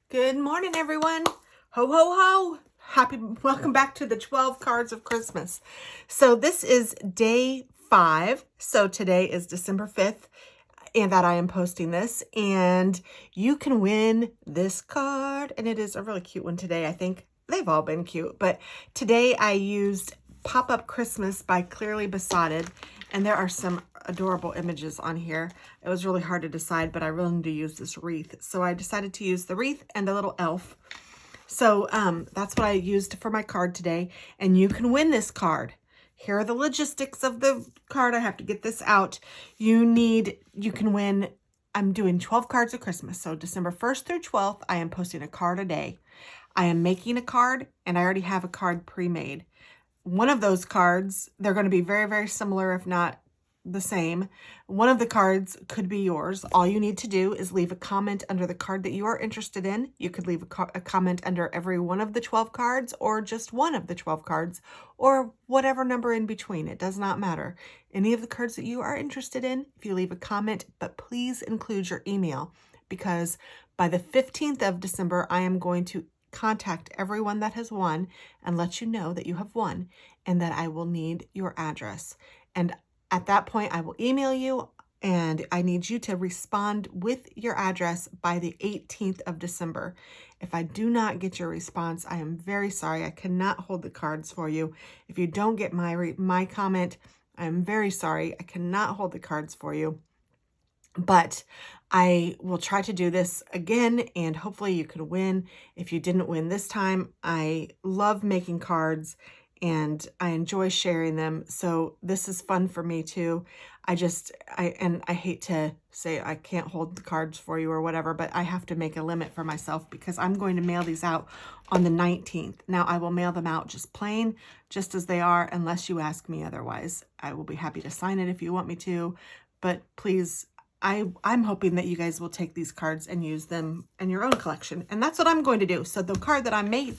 Good morning, everyone. Ho, ho, ho. Welcome back to the 12 cards of Christmas. So this is day 5. So today is December 5th and that I am posting this, and you can win this card. And it is a really cute one today. I think they've all been cute, but today I used Pop-Up Christmas by Clearly Besotted, and there are some adorable images on here. It was really hard to decide, but I really need to use this wreath. So I decided to use the wreath and the little elf. So that's what I used for my card today. And you can win this card. Here are the logistics of the card. I have to get this out. You can win. I'm doing 12 cards of Christmas. So December 1st through 12th, I am posting a card a day. I am making a card, and I already have a card pre-made. One of those cards, they're going to be very, very similar, if not the same. One of the cards could be yours. All you need to do is leave a comment under the card that you are interested in. You could leave a comment under every one of the 12 cards, or just one of the 12 cards, or whatever number in between. It does not matter. Any of the cards that you are interested in, if you leave a comment, but please include your email, because by the 15th of December, I am going to contact everyone that has won and let you know that you have won, and that I will need your address. And at that point, I will email you, and I need you to respond with your address by the 18th of December. If I do not get your response, I am very sorry. I cannot hold the cards for you. If you don't get my comment, I am very sorry. I cannot hold the cards for you. But I will try to do this again, and hopefully you can win. If you didn't win this time, I love making cards and I enjoy sharing them. So this is fun for me too. I hate to say I can't hold the cards for you or whatever, but I have to make a limit for myself because I'm going to mail these out on the 19th. Now I will mail them out just plain, just as they are, unless you ask me otherwise. I will be happy to sign it if you want me to, but please, I'm hoping that you guys will take these cards and use them in your own collection. And that's what I'm going to do. So the card that I made,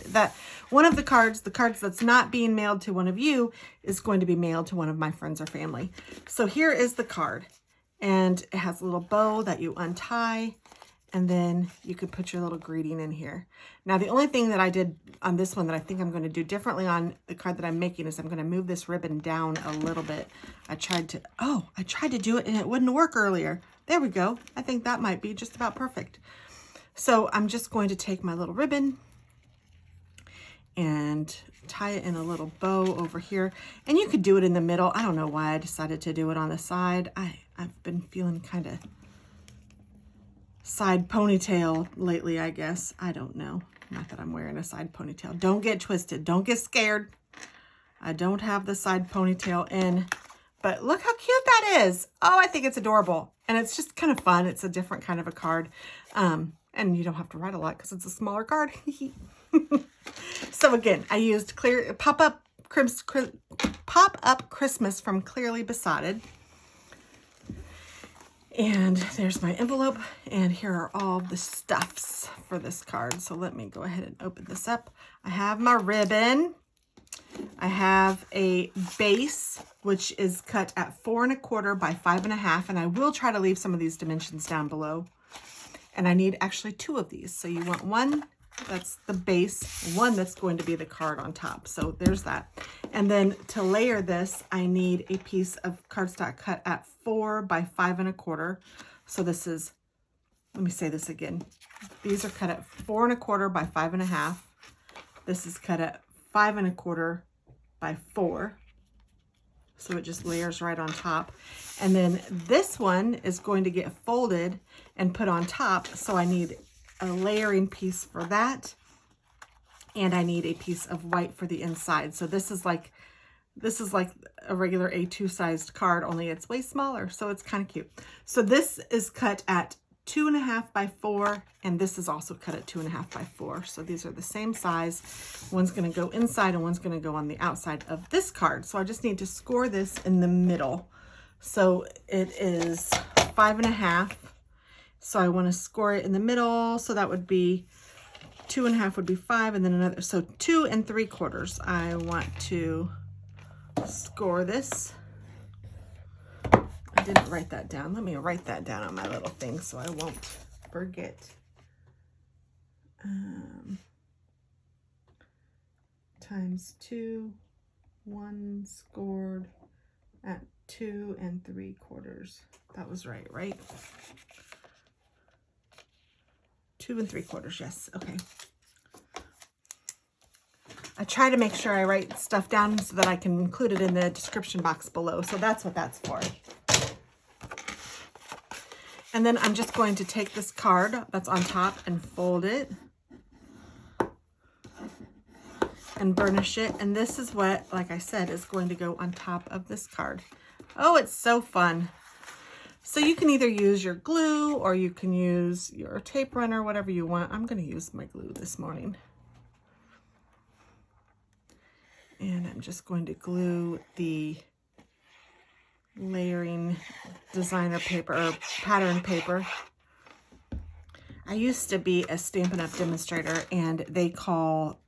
one of the cards that's not being mailed to one of you, is going to be mailed to one of my friends or family. So here is the card. And it has a little bow that you untie. And then you could put your little greeting in here. Now, the only thing that I did on this one that I think I'm going to do differently on the card that I'm making is I'm going to move this ribbon down a little bit. I tried to do it and it wouldn't work earlier. There we go. I think that might be just about perfect. So I'm just going to take my little ribbon and tie it in a little bow over here. And you could do it in the middle. I don't know why I decided to do it on the side. I've been feeling kind of side ponytail lately, I guess. I don't know. Not that I'm wearing a side ponytail. Don't get twisted. Don't get scared. I don't have the side ponytail in, but look how cute that is. Oh, I think it's adorable. And it's just kind of fun. It's a different kind of a card. And you don't have to write a lot because it's a smaller card. So again, I used Pop-Up Christmas from Clearly Besotted. And there's my envelope, and here are all the stuffs for this card. So let me go ahead and open this up. I have my ribbon. I have a base, which is cut at 4 1/4 by 5 1/2, and I will try to leave some of these dimensions down below. And I need actually 2 of these. So you want one that's the base, one that's going to be the card on top. So there's that. And then to layer this, I need a piece of cardstock cut at 4 by 5 1/4. So this is, let me say this again. These are cut at 4 1/4 by 5 1/2. This is cut at 5 1/4 by 4. So it just layers right on top. And then this one is going to get folded and put on top. So I need a layering piece for that. And I need a piece of white for the inside. So this is like a regular A2 sized card, only it's way smaller. So it's kind of cute. So this is cut at 2 1/2 by 4, and this is also cut at 2 1/2 by 4. So these are the same size. One's going to go inside and one's going to go on the outside of this card. So I just need to score this in the middle. So it is 5 1/2. So I want to score it in the middle. So that would be 2 1/2 would be 5, and then another. So 2 3/4. I want to score this. I didn't write that down. Let me write that down on my little thing so I won't forget. times 2, 1 scored at 2 3/4. That was right, right? 2 3/4, yes, okay. I try to make sure I write stuff down so that I can include it in the description box below. So that's what that's for. And then I'm just going to take this card that's on top and fold it and burnish it. And this is what, like I said, is going to go on top of this card. Oh, it's so fun. So you can either use your glue or you can use your tape runner, whatever you want. I'm going to use my glue this morning. And I'm just going to glue the layering designer paper or pattern paper. I used to be a Stampin' Up! Demonstrator, and they call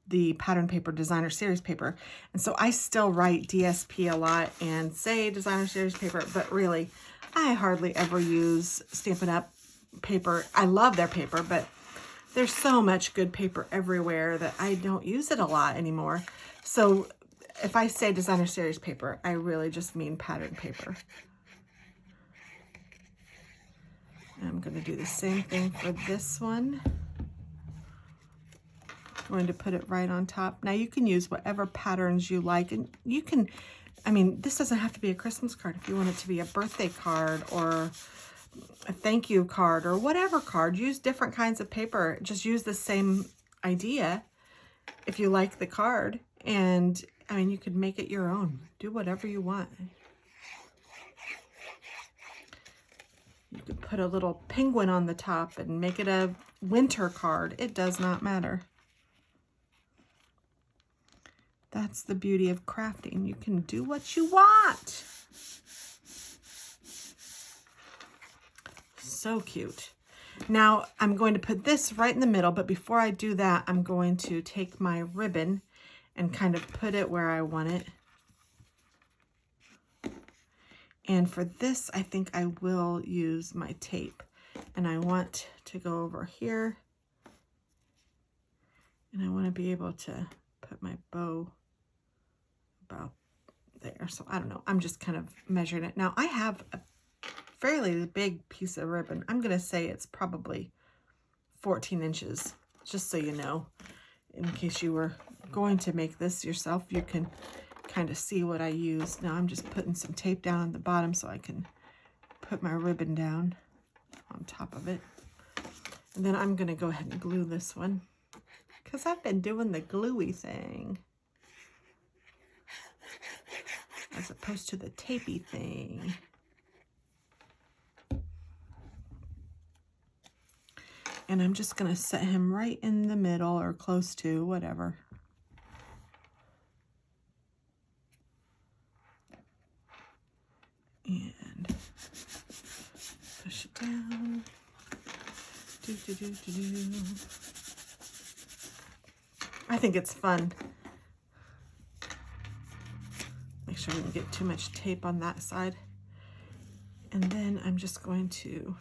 the pattern paper designer series paper. And so I still write DSP a lot and say designer series paper, but really I hardly ever use Stampin' Up! Paper. I love their paper, but there's so much good paper everywhere that I don't use it a lot anymore. So if I say designer series paper, I really just mean pattern paper. I'm going to do the same thing for this one. I'm going to put it right on top. Now you can use whatever patterns you like, and you can, I mean, this doesn't have to be a Christmas card. If you want it to be a birthday card or a thank you card or whatever card, use different kinds of paper. Just use the same idea if you like the card. And I mean, you could make it your own. Do whatever you want. You could put a little penguin on the top and make it a winter card. It does not matter. That's the beauty of crafting. You can do what you want. So cute. Now I'm going to put this right in the middle, but before I do that, I'm going to take my ribbon and kind of put it where I want it. And for this, I think I will use my tape. And I want to go over here. And I want to be able to put my bow about there. So I don't know. I'm just kind of measuring it. Now I have a fairly big piece of ribbon. I'm going to say it's probably 14 inches, just so you know. In case you were going to make this yourself, you can kind of see what I use. Now I'm just putting some tape down on the bottom so I can put my ribbon down on top of it. And then I'm going to go ahead and glue this one because I've been doing the gluey thing as opposed to the tapey thing. And I'm just going to set him right in the middle or close to, whatever. And push it down. I think it's fun. Make sure we don't get too much tape on that side. And then I'm just going to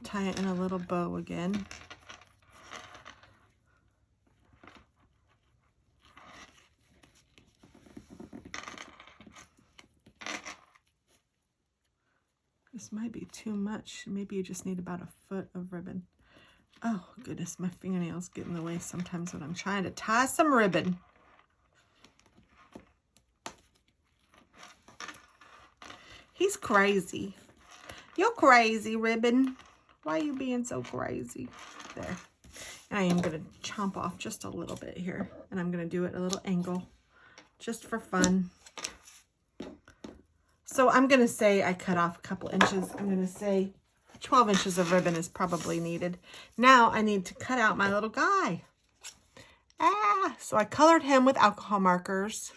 tie it in a little bow again. This might be too much. Maybe you just need about a foot of ribbon. Oh goodness, my fingernails get in the way sometimes when I'm trying to tie some ribbon. He's crazy. You're crazy, ribbon. Why are you being so crazy? There. And I am going to chomp off just a little bit here. And I'm going to do it at a little angle just for fun. So I'm going to say I cut off a couple inches. I'm going to say 12 inches of ribbon is probably needed. Now I need to cut out my little guy. So I colored him with alcohol markers.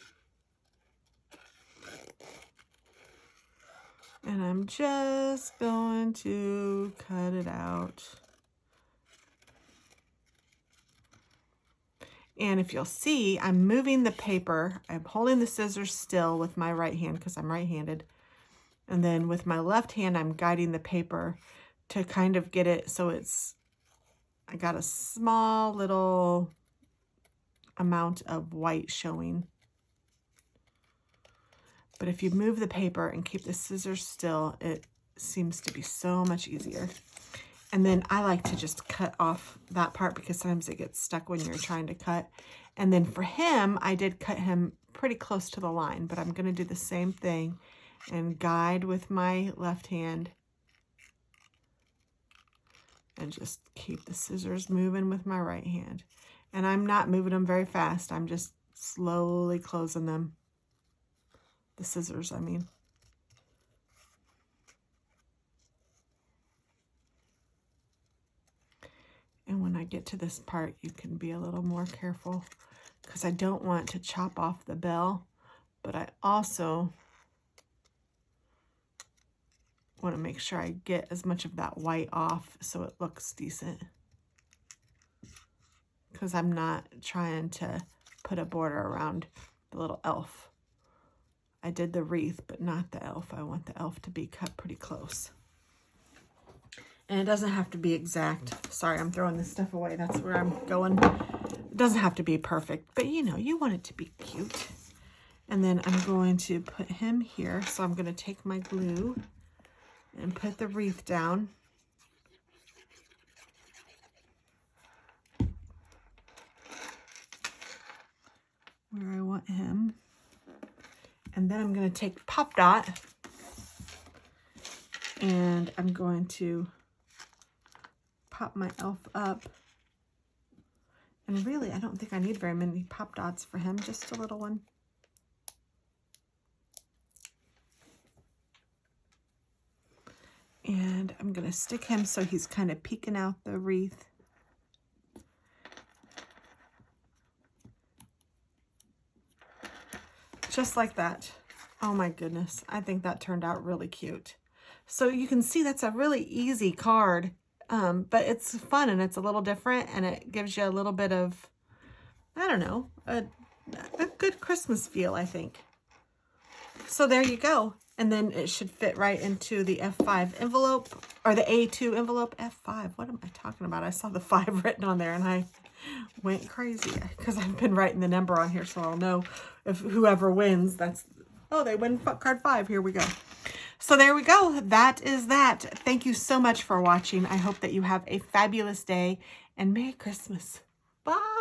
And I'm just going to cut it out. And if you'll see, I'm moving the paper. I'm holding the scissors still with my right hand because I'm right-handed. And then with my left hand, I'm guiding the paper to kind of get it so I got a small little amount of white showing. But if you move the paper and keep the scissors still, it seems to be so much easier. And then I like to just cut off that part because sometimes it gets stuck when you're trying to cut. And then for him, I did cut him pretty close to the line, but I'm going to do the same thing and guide with my left hand and just keep the scissors moving with my right hand. And I'm not moving them very fast. I'm just slowly closing them. The scissors, I mean. And when I get to this part, you can be a little more careful because I don't want to chop off the bell, but I also want to make sure I get as much of that white off so it looks decent. Because I'm not trying to put a border around the little elf. I did the wreath, but not the elf. I want the elf to be cut pretty close. And it doesn't have to be exact. Sorry, I'm throwing this stuff away. That's where I'm going. It doesn't have to be perfect, but you know, you want it to be cute. And then I'm going to put him here. So I'm going to take my glue and put the wreath down. Where I want him. And then I'm going to take Pop Dot and I'm going to pop my elf up. And really, I don't think I need very many Pop Dots for him, just a little one. And I'm going to stick him so he's kind of peeking out the wreath. Just like that. Oh my goodness. I think that turned out really cute. So you can see that's a really easy card, but it's fun and it's a little different and it gives you a little bit of, I don't know, a good Christmas feel, I think. So there you go. And then it should fit right into the F5 envelope or the A2 envelope. F5, what am I talking about? I saw the 5 written on there and I went crazy because I've been writing the number on here so I'll know if whoever wins, that's, oh, they win card 5. Here we go. So there we go. That is that. Thank you so much for watching. I hope that you have a fabulous day and Merry Christmas. Bye.